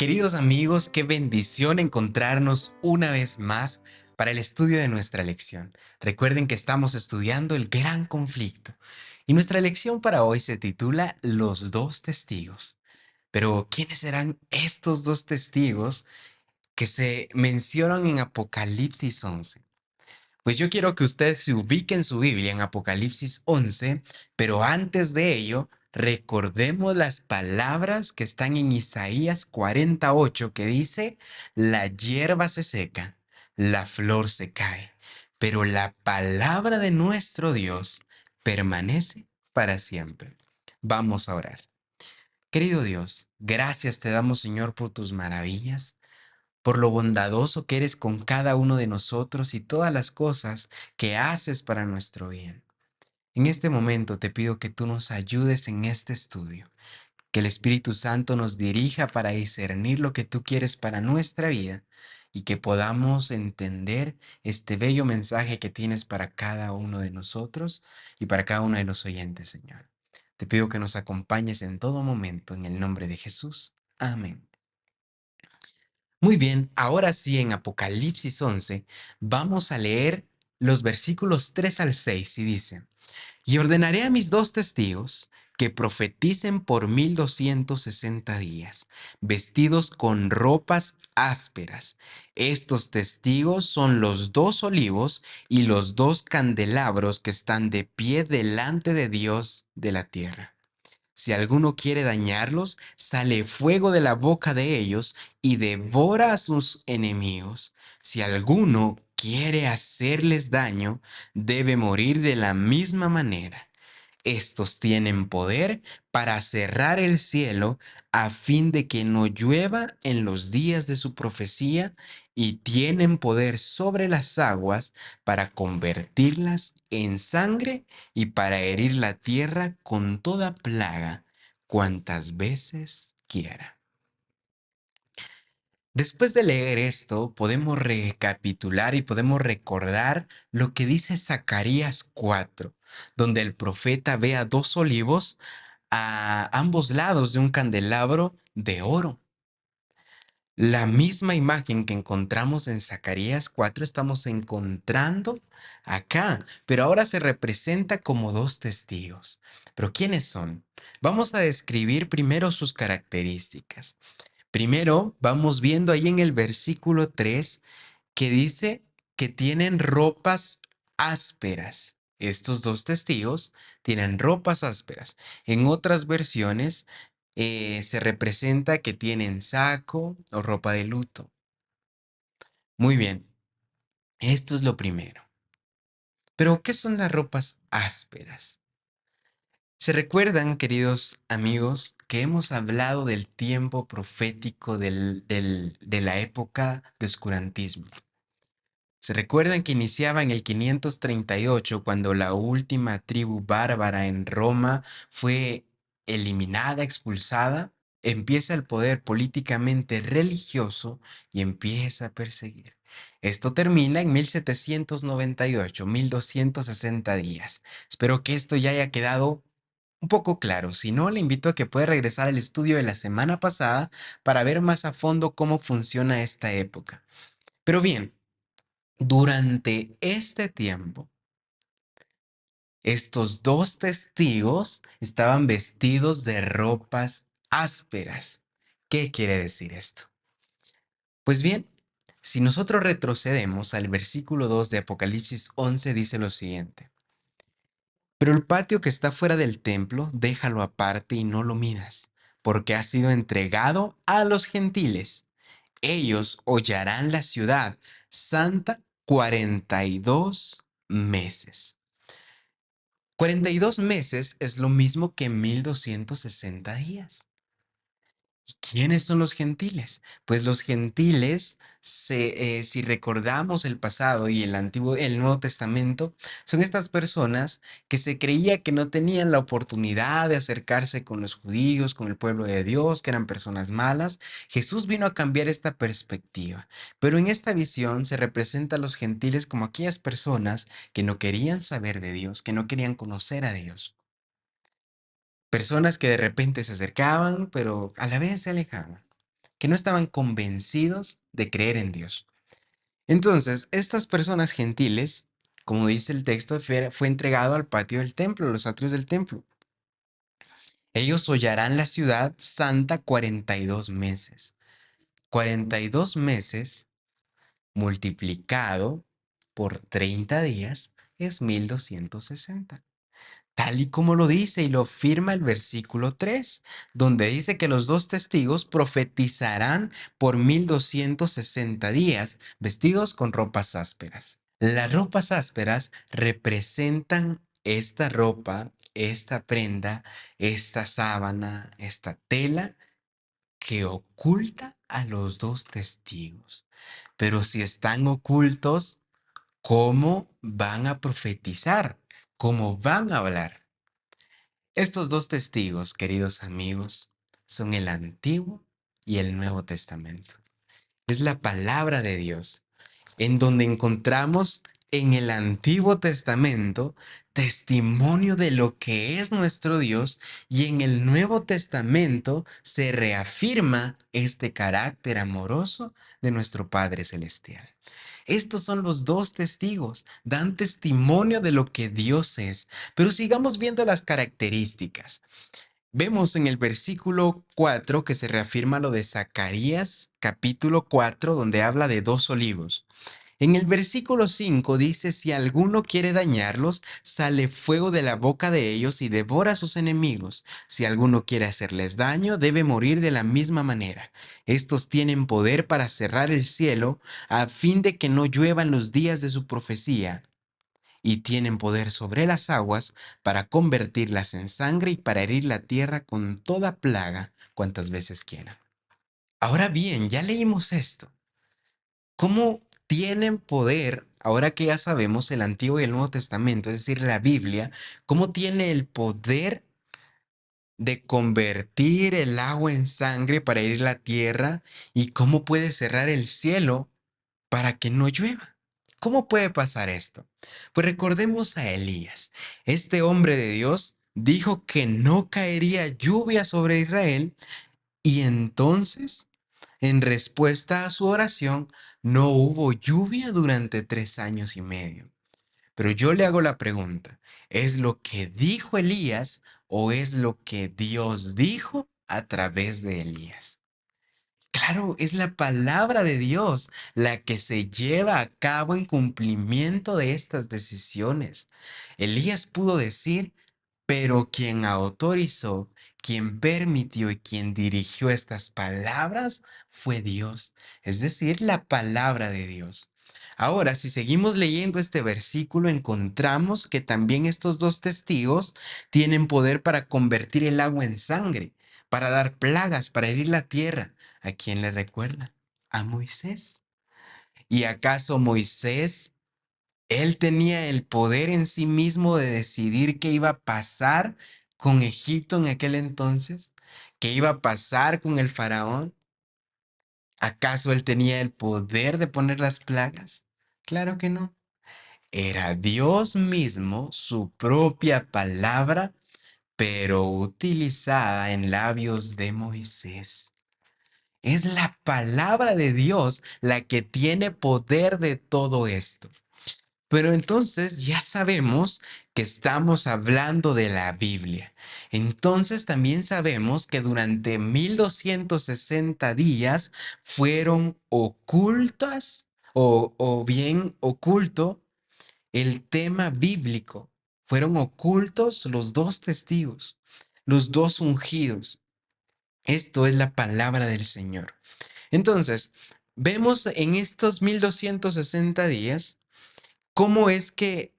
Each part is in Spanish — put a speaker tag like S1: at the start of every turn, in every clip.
S1: Queridos amigos, qué bendición encontrarnos una vez más para el estudio de nuestra lección. Recuerden que estamos estudiando el gran conflicto y nuestra lección para hoy se titula Los dos testigos. Pero, ¿quiénes serán estos dos testigos que se mencionan en Apocalipsis 11? Pues yo quiero que usted se ubique en su Biblia en Apocalipsis 11, pero antes de ello, recordemos las palabras que están en Isaías 48, que dice, la hierba se seca, la flor se cae, pero la palabra de nuestro Dios permanece para siempre. Vamos a orar. Querido Dios, gracias te damos, Señor, por tus maravillas, por lo bondadoso que eres con cada uno de nosotros y todas las cosas que haces para nuestro bien. En este momento te pido que tú nos ayudes en este estudio, que el Espíritu Santo nos dirija para discernir lo que tú quieres para nuestra vida y que podamos entender este bello mensaje que tienes para cada uno de nosotros y para cada uno de los oyentes, Señor. Te pido que nos acompañes en todo momento en el nombre de Jesús. Amén. Muy bien, ahora sí en Apocalipsis 11 vamos a leer los versículos 3 al 6 y dice, y ordenaré a mis dos testigos que profeticen por 1260 días, vestidos con ropas ásperas. Estos testigos son los dos olivos y los dos candelabros que están de pie delante de Dios de la tierra. Si alguno quiere dañarlos, sale fuego de la boca de ellos y devora a sus enemigos. Si alguno quiere hacerles daño, debe morir de la misma manera. Estos tienen poder para cerrar el cielo a fin de que no llueva en los días de su profecía y tienen poder sobre las aguas para convertirlas en sangre y para herir la tierra con toda plaga cuantas veces quiera. Después de leer esto, podemos recapitular y podemos recordar lo que dice Zacarías 4, donde el profeta ve a dos olivos a ambos lados de un candelabro de oro. La misma imagen que encontramos en Zacarías 4 estamos encontrando acá, pero ahora se representa como dos testigos. ¿Pero quiénes son? Vamos a describir primero sus características. Primero, vamos viendo ahí en el versículo 3 que dice que tienen ropas ásperas. Estos dos testigos tienen ropas ásperas. En otras versiones se representa que tienen saco o ropa de luto. Muy bien, esto es lo primero. Pero, ¿qué son las ropas ásperas? ¿Se recuerdan, queridos amigos, que hemos hablado del tiempo profético de la época de oscurantismo? ¿Se recuerdan que iniciaba en el 538 cuando la última tribu bárbara en Roma fue eliminada, expulsada? Empieza el poder políticamente religioso y empieza a perseguir. Esto termina en 1798, 1260 días. Espero que esto ya haya quedado un poco claro. Si no, le invito a que pueda regresar al estudio de la semana pasada para ver más a fondo cómo funciona esta época. Pero bien, durante este tiempo, estos dos testigos estaban vestidos de ropas ásperas. ¿Qué quiere decir esto? Pues bien, si nosotros retrocedemos al versículo 2 de Apocalipsis 11, dice lo siguiente. Pero el patio que está fuera del templo, déjalo aparte y no lo midas, porque ha sido entregado a los gentiles. Ellos hollarán la ciudad santa 42 meses. 42 meses es lo mismo que 1260 días. ¿Y quiénes son los gentiles? Pues los gentiles, si recordamos el pasado y el Nuevo Testamento, son estas personas que se creía que no tenían la oportunidad de acercarse con los judíos, con el pueblo de Dios, que eran personas malas. Jesús vino a cambiar esta perspectiva, pero en esta visión se representa a los gentiles como aquellas personas que no querían saber de Dios, que no querían conocer a Dios. Personas que de repente se acercaban, pero a la vez se alejaban, que no estaban convencidos de creer en Dios. Entonces, estas personas gentiles, como dice el texto, fue entregado al patio del templo, los atrios del templo. Ellos hollarán la ciudad santa 42 meses. 42 meses multiplicado por 30 días es 1260. Tal y como lo dice y lo firma el versículo 3, donde dice que los dos testigos profetizarán por 1260 días vestidos con ropas ásperas. Las ropas ásperas representan esta ropa, esta prenda, esta sábana, esta tela que oculta a los dos testigos. Pero si están ocultos, ¿cómo van a profetizar? ¿Cómo van a hablar? Estos dos testigos, queridos amigos, son el Antiguo y el Nuevo Testamento. Es la palabra de Dios, en donde encontramos en el Antiguo Testamento testimonio de lo que es nuestro Dios, y en el Nuevo Testamento se reafirma este carácter amoroso de nuestro Padre Celestial. Estos son los dos testigos, dan testimonio de lo que Dios es, pero sigamos viendo las características. Vemos en el versículo 4 que se reafirma lo de Zacarías capítulo 4, donde habla de dos olivos. En el versículo 5 dice, si alguno quiere dañarlos, sale fuego de la boca de ellos y devora a sus enemigos. Si alguno quiere hacerles daño, debe morir de la misma manera. Estos tienen poder para cerrar el cielo a fin de que no lluevan los días de su profecía, y tienen poder sobre las aguas para convertirlas en sangre y para herir la tierra con toda plaga cuantas veces quieran. Ahora bien, ya leímos esto. ¿Cómo tienen poder, ahora que ya sabemos el Antiguo y el Nuevo Testamento, es decir, la Biblia, cómo tiene el poder de convertir el agua en sangre para herir la tierra, y cómo puede cerrar el cielo para que no llueva? ¿Cómo puede pasar esto? Pues recordemos a Elías. Este hombre de Dios dijo que no caería lluvia sobre Israel, y entonces, en respuesta a su oración, no hubo lluvia durante 3 años y medio. Pero yo le hago la pregunta, ¿es lo que dijo Elías o es lo que Dios dijo a través de Elías? Claro, es la palabra de Dios la que se lleva a cabo en cumplimiento de estas decisiones. Elías pudo decir, pero quien autorizó, quien permitió y quien dirigió estas palabras fue Dios, es decir, la palabra de Dios. Ahora, si seguimos leyendo este versículo, encontramos que también estos dos testigos tienen poder para convertir el agua en sangre, para dar plagas, para herir la tierra. ¿A quién le recuerda? A Moisés. ¿Y acaso Moisés, él tenía el poder en sí mismo de decidir qué iba a pasar con Egipto en aquel entonces? ¿Qué iba a pasar con el faraón? ¿Acaso él tenía el poder de poner las plagas? Claro que no. Era Dios mismo, su propia palabra, pero utilizada en labios de Moisés. Es la palabra de Dios la que tiene poder de todo esto. Pero entonces ya sabemos que estamos hablando de la Biblia. Entonces también sabemos que durante 1260 días fueron ocultas, o bien oculto el tema bíblico. Fueron ocultos los dos testigos, los dos ungidos. Esto es la palabra del Señor. Entonces, vemos en estos 1260 días cómo es que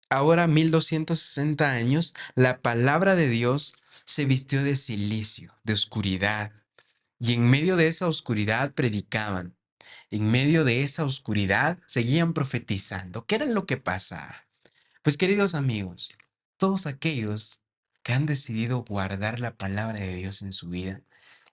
S1: ahora, 1260 años, la palabra de Dios se vistió de cilicio, de oscuridad, y en medio de esa oscuridad predicaban. En medio de esa oscuridad seguían profetizando. ¿Qué era lo que pasaba? Pues queridos amigos, todos aquellos que han decidido guardar la palabra de Dios en su vida,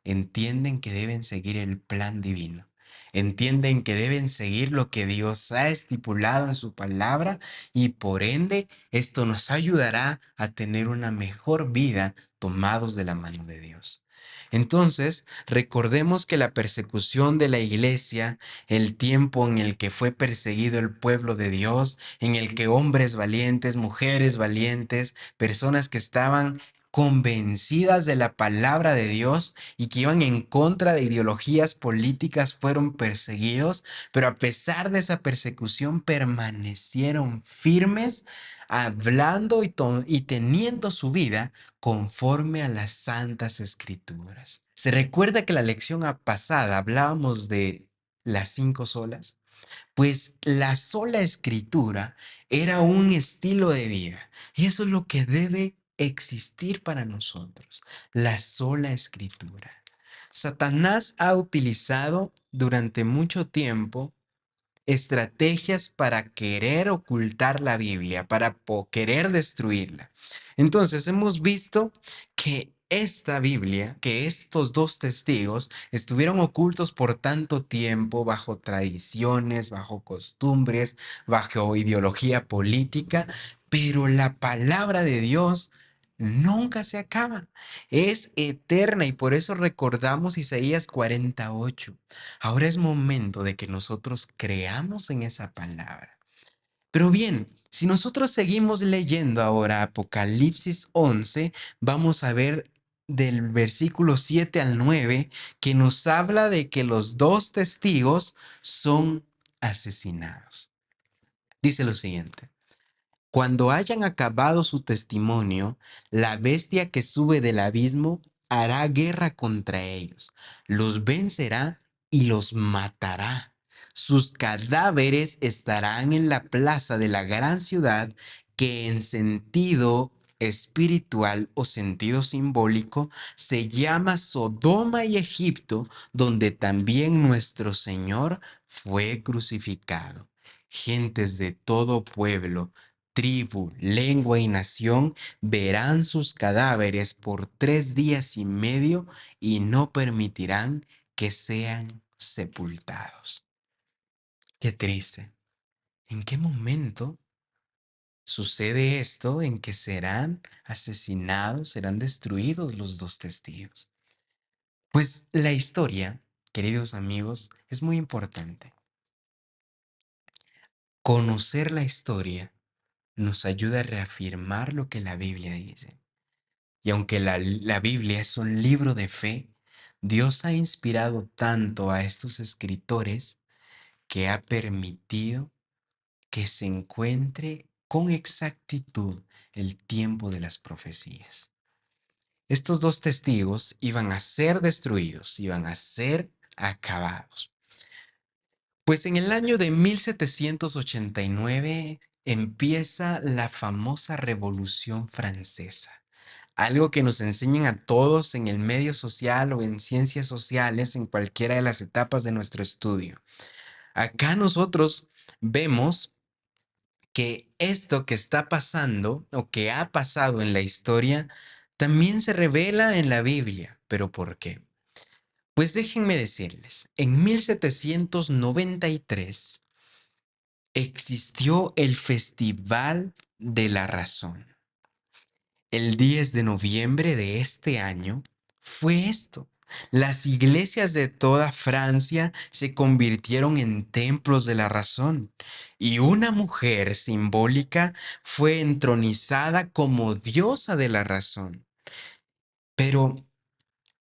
S1: entienden que deben seguir el plan divino. Entienden que deben seguir lo que Dios ha estipulado en su palabra, y por ende esto nos ayudará a tener una mejor vida tomados de la mano de Dios. Entonces, recordemos que la persecución de la iglesia, el tiempo en el que fue perseguido el pueblo de Dios, en el que hombres valientes, mujeres valientes, personas que estaban convencidas de la palabra de Dios y que iban en contra de ideologías políticas fueron perseguidos, pero a pesar de esa persecución permanecieron firmes, hablando y teniendo su vida conforme a las santas escrituras. ¿Se recuerda que la lección pasada hablábamos de las cinco solas? Pues la sola escritura era un estilo de vida y eso es lo que debe existir para nosotros, la sola escritura. Satanás ha utilizado durante mucho tiempo estrategias para querer ocultar la Biblia, para querer destruirla. Entonces hemos visto que esta Biblia, que estos dos testigos estuvieron ocultos por tanto tiempo bajo tradiciones, bajo costumbres, bajo ideología política, pero la palabra de Dios nunca se acaba, es eterna y por eso recordamos Isaías 48. Ahora es momento de que nosotros creamos en esa palabra. Pero bien, si nosotros seguimos leyendo ahora Apocalipsis 11, vamos a ver del versículo 7 al 9 que nos habla de que los dos testigos son asesinados. Dice lo siguiente. Cuando hayan acabado su testimonio, la bestia que sube del abismo hará guerra contra ellos, los vencerá y los matará. Sus cadáveres estarán en la plaza de la gran ciudad que en sentido espiritual o sentido simbólico se llama Sodoma y Egipto, donde también nuestro Señor fue crucificado. Gentes de todo pueblo, tribu, lengua y nación verán sus cadáveres por 3 días y medio y no permitirán que sean sepultados. Qué triste. ¿En qué momento sucede esto en que serán asesinados, serán destruidos los dos testigos? Pues la historia, queridos amigos, es muy importante. Conocer la historia nos ayuda a reafirmar lo que la Biblia dice. Y aunque la Biblia es un libro de fe, Dios ha inspirado tanto a estos escritores que ha permitido que se encuentre con exactitud el tiempo de las profecías. Estos dos testigos iban a ser destruidos, iban a ser acabados. Pues en el año de 1789 empieza la famosa Revolución Francesa, algo que nos enseñan a todos en el medio social o en ciencias sociales en cualquiera de las etapas de nuestro estudio. Acá nosotros vemos que esto que está pasando o que ha pasado en la historia también se revela en la Biblia. ¿Pero por qué? Pues déjenme decirles, en 1793 existió el Festival de la Razón. El 10 de noviembre de este año fue esto. Las iglesias de toda Francia se convirtieron en templos de la razón y una mujer simbólica fue entronizada como diosa de la razón. Pero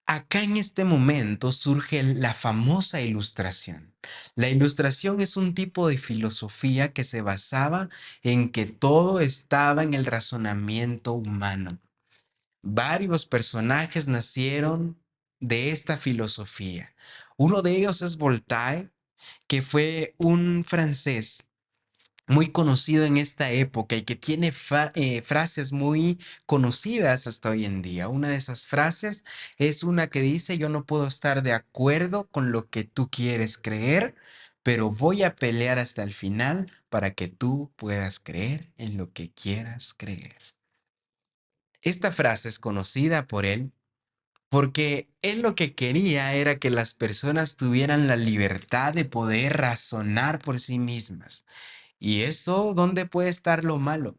S1: acá en este momento surge la famosa ilustración. La ilustración es un tipo de filosofía que se basaba en que todo estaba en el razonamiento humano. Varios personajes nacieron de esta filosofía. Uno de ellos es Voltaire, que fue un francés muy conocido en esta época y que tiene frases muy conocidas hasta hoy en día. Una de esas frases es una que dice, yo no puedo estar de acuerdo con lo que tú quieres creer, pero voy a pelear hasta el final para que tú puedas creer en lo que quieras creer. Esta frase es conocida por él porque él lo que quería era que las personas tuvieran la libertad de poder razonar por sí mismas. ¿Y eso dónde puede estar lo malo?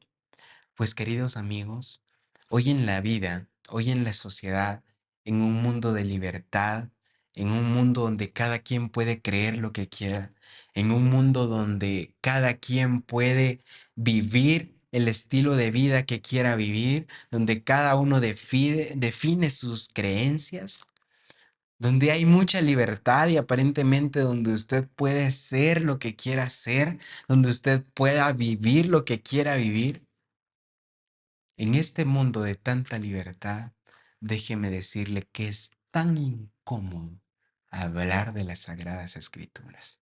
S1: Pues queridos amigos, hoy en la vida, hoy en la sociedad, en un mundo de libertad, en un mundo donde cada quien puede creer lo que quiera, en un mundo donde cada quien puede vivir el estilo de vida que quiera vivir, donde cada uno define sus creencias, donde hay mucha libertad y aparentemente donde usted puede ser lo que quiera ser, donde usted pueda vivir lo que quiera vivir. En este mundo de tanta libertad, déjeme decirle que es tan incómodo hablar de las Sagradas Escrituras.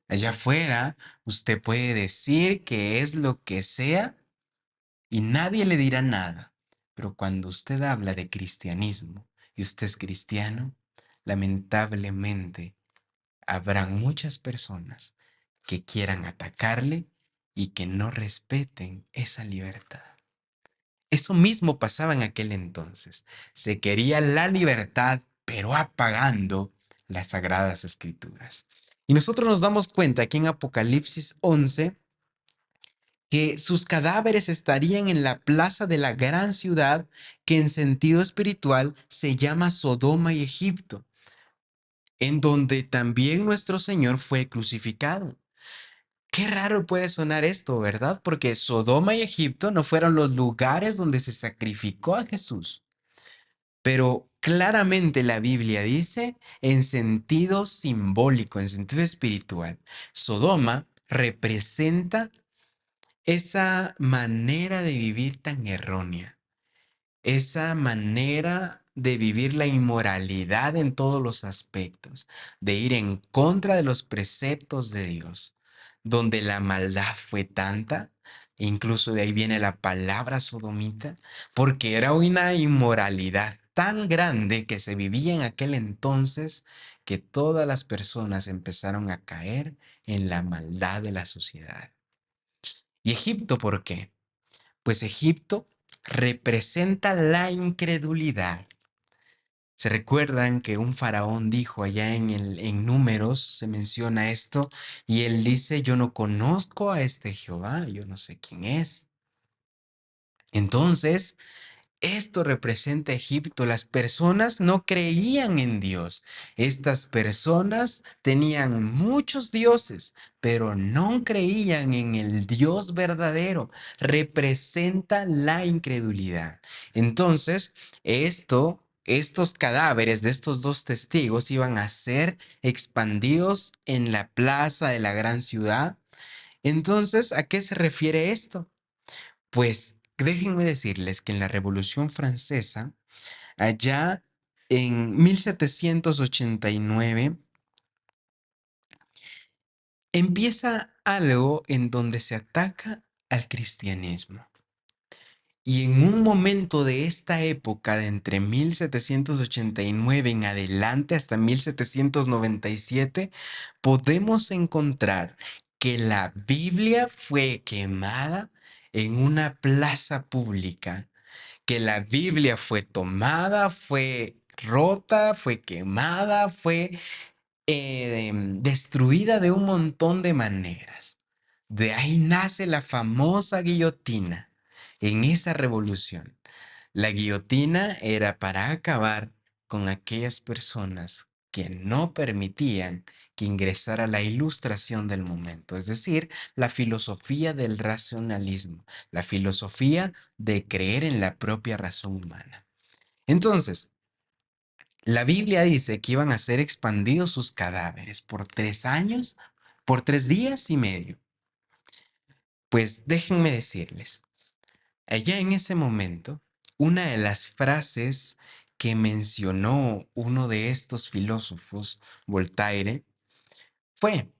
S1: Allá afuera, usted puede decir que es lo que sea y nadie le dirá nada. Pero cuando usted habla de cristianismo y usted es cristiano, lamentablemente habrán muchas personas que quieran atacarle y que no respeten esa libertad. Eso mismo pasaba en aquel entonces. Se quería la libertad, pero apagando las sagradas escrituras. Y nosotros nos damos cuenta aquí en Apocalipsis 11 que sus cadáveres estarían en la plaza de la gran ciudad que en sentido espiritual se llama Sodoma y Egipto, en donde también nuestro Señor fue crucificado. Qué raro puede sonar esto, ¿verdad? Porque Sodoma y Egipto no fueron los lugares donde se sacrificó a Jesús. Pero claramente la Biblia dice en sentido simbólico, en sentido espiritual. Sodoma representa esa manera de vivir tan errónea, esa manera de vivir la inmoralidad en todos los aspectos, de ir en contra de los preceptos de Dios, donde la maldad fue tanta, incluso de ahí viene la palabra sodomita, porque era una inmoralidad tan grande que se vivía en aquel entonces que todas las personas empezaron a caer en la maldad de la sociedad. ¿Y Egipto por qué? Pues Egipto representa la incredulidad. Se recuerdan que un faraón dijo allá en Números, se menciona esto, y él dice, yo no conozco a este Jehová, yo no sé quién es. Entonces, esto representa Egipto. Las personas no creían en Dios. Estas personas tenían muchos dioses, pero no creían en el Dios verdadero. Representa la incredulidad. Entonces, estos cadáveres de estos dos testigos iban a ser expandidos en la plaza de la gran ciudad. Entonces, ¿a qué se refiere esto? Pues déjenme decirles que en la Revolución Francesa, allá en 1789, empieza algo en donde se ataca al cristianismo. Y en un momento de esta época, de entre 1789 en adelante hasta 1797, podemos encontrar que la Biblia fue quemada en una plaza pública, que la Biblia fue tomada, fue rota, fue quemada, fue destruida de un montón de maneras. De ahí nace la famosa guillotina en esa revolución. La guillotina era para acabar con aquellas personas que no permitían que ingresara la ilustración del momento, es decir, la filosofía del racionalismo, la filosofía de creer en la propia razón humana. Entonces, la Biblia dice que iban a ser expandidos sus cadáveres por 3 años, por 3 días y medio. Pues déjenme decirles, allá en ese momento, una de las frases que mencionó uno de estos filósofos, Voltaire, fue,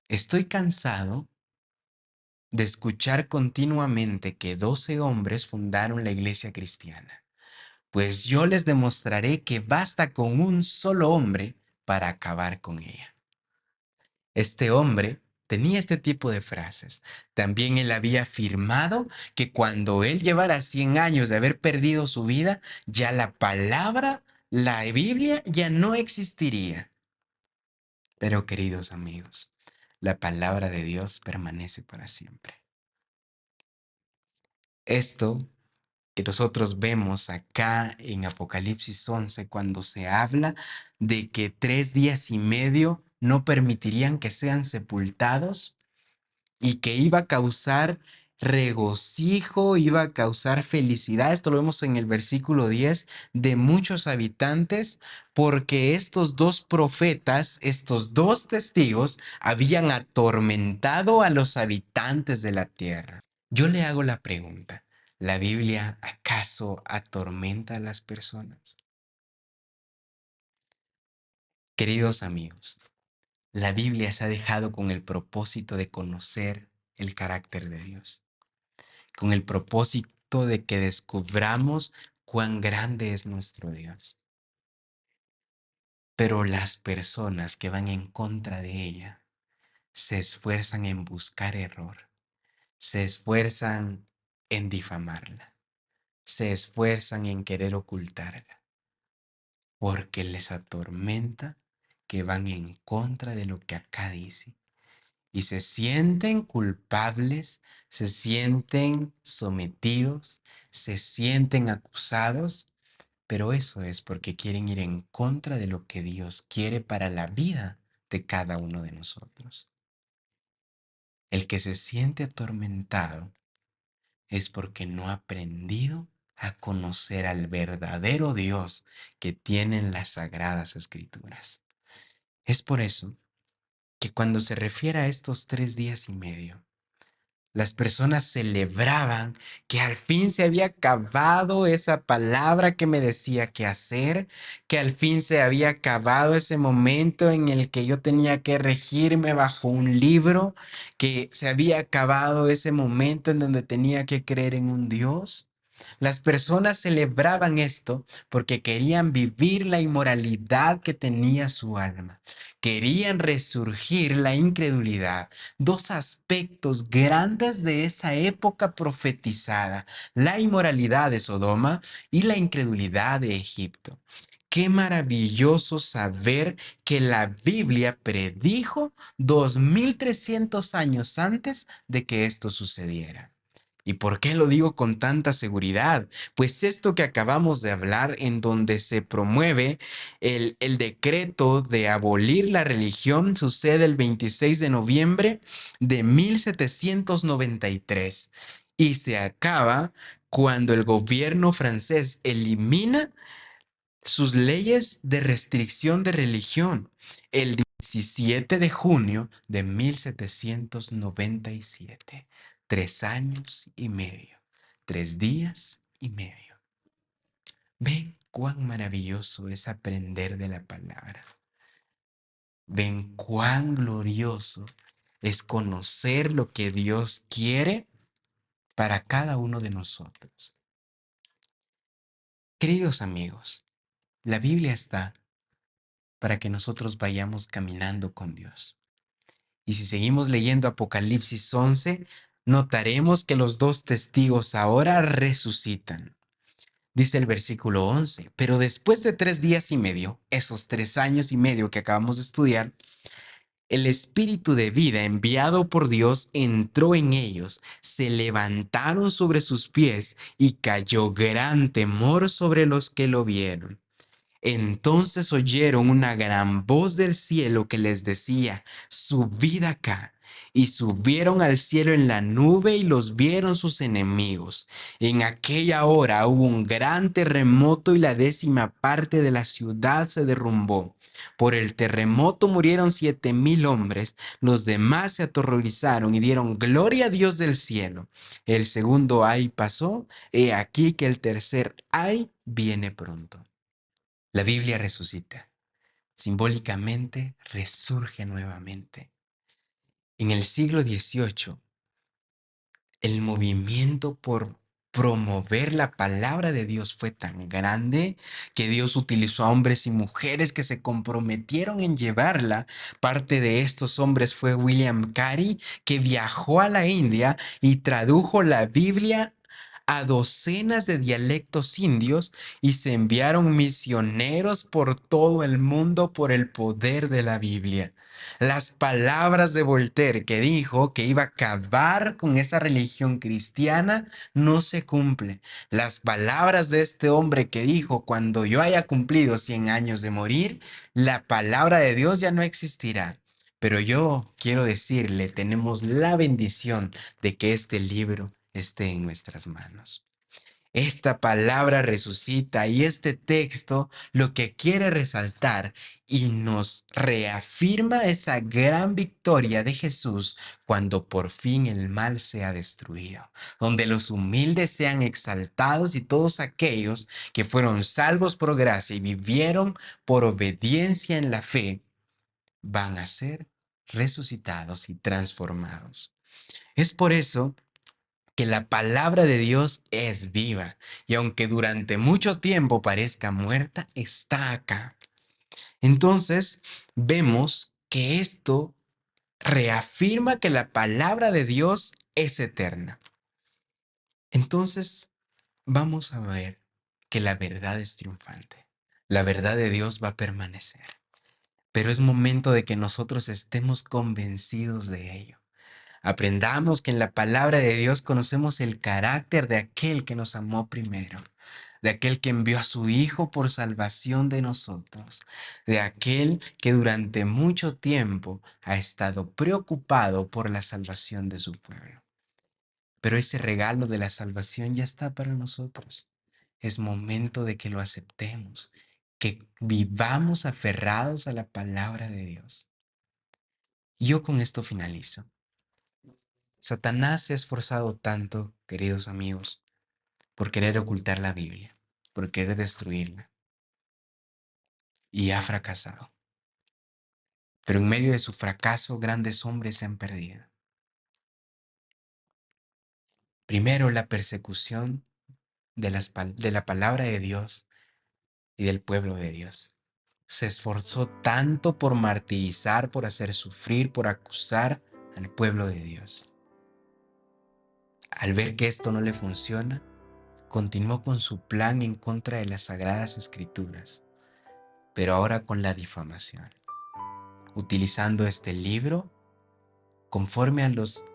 S1: estoy cansado de escuchar continuamente que 12 hombres fundaron la iglesia cristiana, pues yo les demostraré que basta con un solo hombre para acabar con ella. Este hombre tenía este tipo de frases. También él había afirmado que cuando él llevara 100 años de haber perdido su vida, ya la palabra, la Biblia, ya no existiría. Pero queridos amigos, la palabra de Dios permanece para siempre. Esto que nosotros vemos acá en Apocalipsis 11 cuando se habla de que 3 días y medio no permitirían que sean sepultados y que iba a causar regocijo, iba a causar felicidad. Esto lo vemos en el versículo 10 de muchos habitantes, porque estos dos profetas, estos dos testigos, habían atormentado a los habitantes de la tierra. Yo le hago la pregunta, ¿la Biblia acaso atormenta a las personas? Queridos amigos, la Biblia se ha dejado con el propósito de conocer el carácter de Dios, con el propósito de que descubramos cuán grande es nuestro Dios. Pero las personas que van en contra de ella se esfuerzan en buscar error, se esfuerzan en difamarla, se esfuerzan en querer ocultarla, porque les atormenta que van en contra de lo que acá dice. Y se sienten culpables, se sienten sometidos, se sienten acusados, pero eso es porque quieren ir en contra de lo que Dios quiere para la vida de cada uno de nosotros. El que se siente atormentado es porque no ha aprendido a conocer al verdadero Dios que tienen las sagradas escrituras. Es por eso que cuando se refiere a estos 3 días y medio, las personas celebraban que al fin se había acabado esa palabra que me decía qué hacer, que al fin se había acabado ese momento en el que yo tenía que regirme bajo un libro, que se había acabado ese momento en donde tenía que creer en un Dios. Las personas celebraban esto porque querían vivir la inmoralidad que tenía su alma. Querían resurgir la incredulidad, dos aspectos grandes de esa época profetizada, la inmoralidad de Sodoma y la incredulidad de Egipto. Qué maravilloso saber que la Biblia predijo 2300 años antes de que esto sucediera. ¿Y por qué lo digo con tanta seguridad? Pues esto que acabamos de hablar, en donde se promueve el decreto de abolir la religión, sucede el 26 de noviembre de 1793 y se acaba cuando el gobierno francés elimina sus leyes de restricción de religión el 17 de junio de 1797. 3 años y medio, 3 días y medio. Ven cuán maravilloso es aprender de la palabra. Ven cuán glorioso es conocer lo que Dios quiere para cada uno de nosotros. Queridos amigos, la Biblia está para que nosotros vayamos caminando con Dios. Y si seguimos leyendo Apocalipsis 11, notaremos que los dos testigos ahora resucitan. Dice el versículo 11, pero después de 3 días y medio, esos 3 años y medio que acabamos de estudiar, el espíritu de vida enviado por Dios entró en ellos, se levantaron sobre sus pies y cayó gran temor sobre los que lo vieron. Entonces oyeron una gran voz del cielo que les decía, subid acá. Y subieron al cielo en la nube y los vieron sus enemigos. En aquella hora hubo un gran terremoto y la 10ª parte de la ciudad se derrumbó. Por el terremoto murieron 7000 hombres. Los demás se aterrorizaron y dieron gloria a Dios del cielo. El segundo ay pasó. He aquí que el tercer ay viene pronto. La Biblia resucita, simbólicamente resurge nuevamente. En el siglo XVIII, el movimiento por promover la palabra de Dios fue tan grande que Dios utilizó a hombres y mujeres que se comprometieron en llevarla. Parte de estos hombres fue William Carey, que viajó a la India y tradujo la Biblia a docenas de dialectos indios y se enviaron misioneros por todo el mundo por el poder de la Biblia. Las palabras de Voltaire que dijo que iba a acabar con esa religión cristiana no se cumplen. Las palabras de este hombre que dijo, cuando yo haya cumplido 100 años de morir, la palabra de Dios ya no existirá. Pero yo quiero decirle, tenemos la bendición de que este libro esté en nuestras manos. Esta palabra resucita y este texto lo que quiere resaltar y nos reafirma esa gran victoria de Jesús cuando por fin el mal sea destruido, donde los humildes sean exaltados y todos aquellos que fueron salvos por gracia y vivieron por obediencia en la fe van a ser resucitados y transformados. Es por eso que la palabra de Dios es viva y aunque durante mucho tiempo parezca muerta, está acá. Entonces, vemos que esto reafirma que la palabra de Dios es eterna. Entonces, vamos a ver que la verdad es triunfante. La verdad de Dios va a permanecer, pero es momento de que nosotros estemos convencidos de ello. Aprendamos que en la palabra de Dios conocemos el carácter de aquel que nos amó primero, de aquel que envió a su Hijo por salvación de nosotros, de aquel que durante mucho tiempo ha estado preocupado por la salvación de su pueblo. Pero ese regalo de la salvación ya está para nosotros. Es momento de que lo aceptemos, que vivamos aferrados a la palabra de Dios. Y yo con esto finalizo. Satanás se ha esforzado tanto, queridos amigos, por querer ocultar la Biblia, por querer destruirla, y ha fracasado. Pero en medio de su fracaso, grandes hombres se han perdido. Primero, la persecución de la palabra de Dios y del pueblo de Dios. Se esforzó tanto por martirizar, por hacer sufrir, por acusar al pueblo de Dios. Al ver que esto no le funciona, continuó con su plan en contra de las sagradas escrituras, pero ahora con la difamación, utilizando este libro conforme a los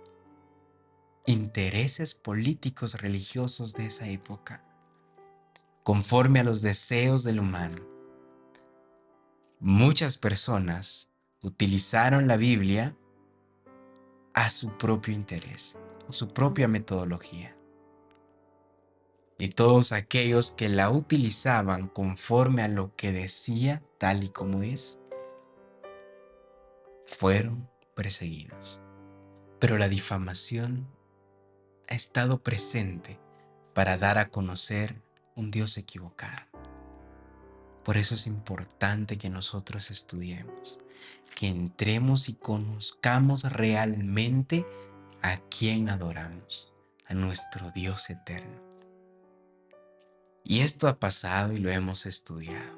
S1: intereses políticos religiosos de esa época, conforme a los deseos del humano. Muchas personas utilizaron la Biblia a su propio interés, a su propia metodología. Y todos aquellos que la utilizaban conforme a lo que decía, tal y como es, fueron perseguidos. Pero la difamación ha estado presente para dar a conocer un Dios equivocado. Por eso es importante que nosotros estudiemos, que entremos y conozcamos realmente a quién adoramos, a nuestro Dios eterno. Y esto ha pasado y lo hemos estudiado.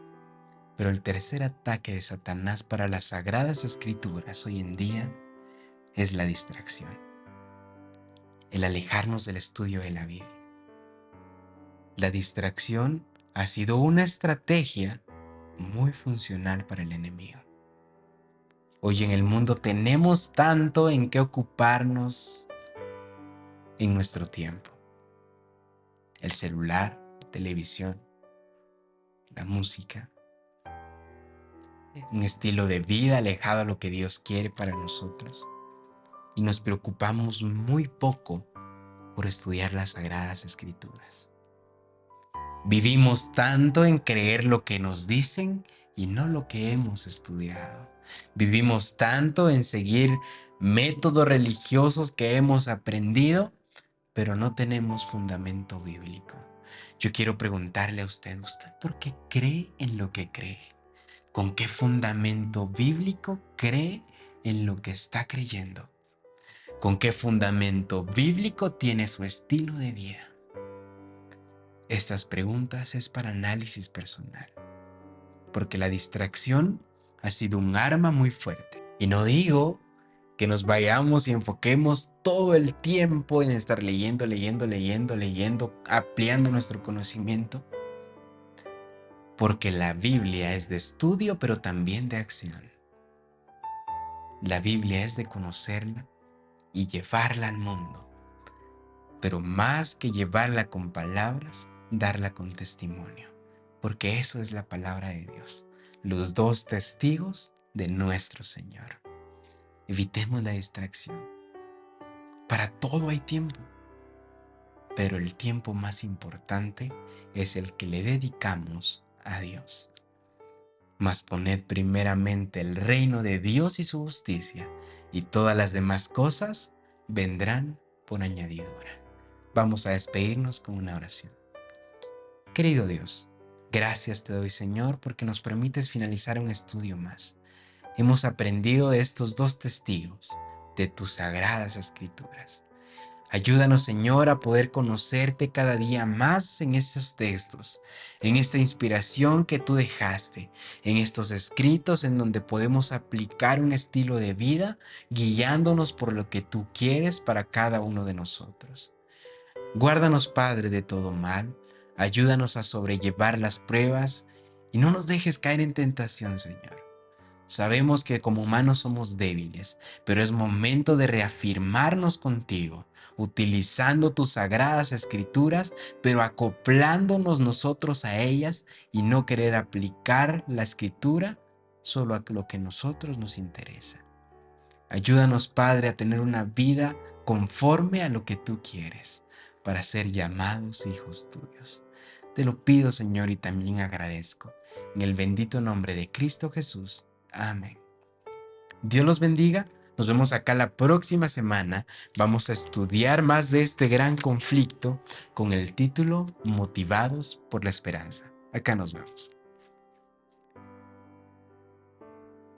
S1: Pero el tercer ataque de Satanás para las sagradas escrituras hoy en día es la distracción, el alejarnos del estudio de la Biblia. La distracción ha sido una estrategia muy funcional para el enemigo. Hoy en el mundo tenemos tanto en qué ocuparnos en nuestro tiempo. El celular, la televisión, la música, un estilo de vida alejado a lo que Dios quiere para nosotros. Y nos preocupamos muy poco por estudiar las sagradas escrituras. Vivimos tanto en creer lo que nos dicen y no lo que hemos estudiado. Vivimos tanto en seguir métodos religiosos que hemos aprendido, pero no tenemos fundamento bíblico. Yo quiero preguntarle a ¿usted por qué cree en lo que cree? ¿Con qué fundamento bíblico cree en lo que está creyendo? ¿Con qué fundamento bíblico tiene su estilo de vida? Estas preguntas es para análisis personal, porque la distracción ha sido un arma muy fuerte. Y no digo que nos vayamos y enfoquemos todo el tiempo en estar leyendo, leyendo, leyendo, leyendo, ampliando nuestro conocimiento, porque la Biblia es de estudio, pero también de acción. La Biblia es de conocerla y llevarla al mundo, pero más que llevarla con palabras, darla con testimonio, porque eso es la palabra de Dios, los dos testigos de nuestro Señor. Evitemos la distracción. Para todo hay tiempo, pero el tiempo más importante es el que le dedicamos a Dios. Mas poned primeramente el reino de Dios y su justicia, y todas las demás cosas vendrán por añadidura. Vamos a despedirnos con una oración. Querido Dios, gracias te doy, Señor, porque nos permites finalizar un estudio más. Hemos aprendido de estos dos testigos, de tus sagradas escrituras. Ayúdanos, Señor, a poder conocerte cada día más en estos textos, en esta inspiración que tú dejaste, en estos escritos en donde podemos aplicar un estilo de vida guiándonos por lo que tú quieres para cada uno de nosotros. Guárdanos, Padre, de todo mal, ayúdanos a sobrellevar las pruebas y no nos dejes caer en tentación, Señor. Sabemos que como humanos somos débiles, pero es momento de reafirmarnos contigo, utilizando tus sagradas escrituras, pero acoplándonos nosotros a ellas y no querer aplicar la escritura solo a lo que a nosotros nos interesa. Ayúdanos, Padre, a tener una vida conforme a lo que tú quieres, para ser llamados hijos tuyos. Te lo pido, Señor, y también agradezco. En el bendito nombre de Cristo Jesús. Amén. Dios los bendiga. Nos vemos acá la próxima semana. Vamos a estudiar más de este gran conflicto con el título Motivados por la Esperanza. Acá nos vemos.